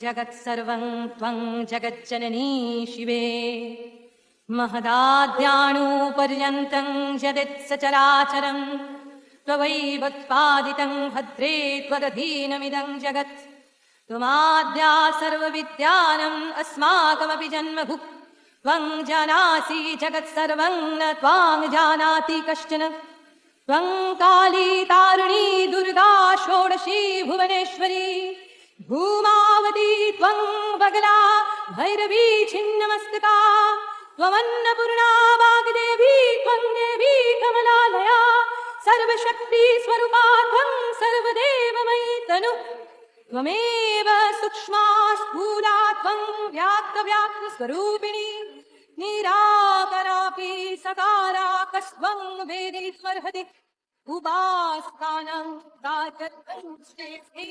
जगत्सर्वं त्वं जगज्जननी शिवे महदाद्याणुपर्यन्तं यदित्सचराचरं त्ववैव उत्पादितं भद्रे त्वदधीनमिदं जगत् त्वमाद्या सर्वविद्यानम् अस्माकमपि जन्मभुक् त्वं जानासि जगत्सर्वं न त्वां जानाति कश्चन त्वं काली तारिणी दुर्गा षोडशी भुवनेश्वरी भूमावती त्वं बगला भैरवी छिन्नमस्तका त्वमन्नपूर्णा वाग्देवी त्वं देवी कमलालया सर्वशक्ति स्वरूपा त्वं सर्वदेवमयी तनु त्वमेव सूक्ष्मा स्थूला त्वं व्याप्तव्याप्तस्वरूपिणी निराकरापि सकारा कस्त्वं वेदित्वर्हति उपासकानां प्रातर्वं श्रेष्ठे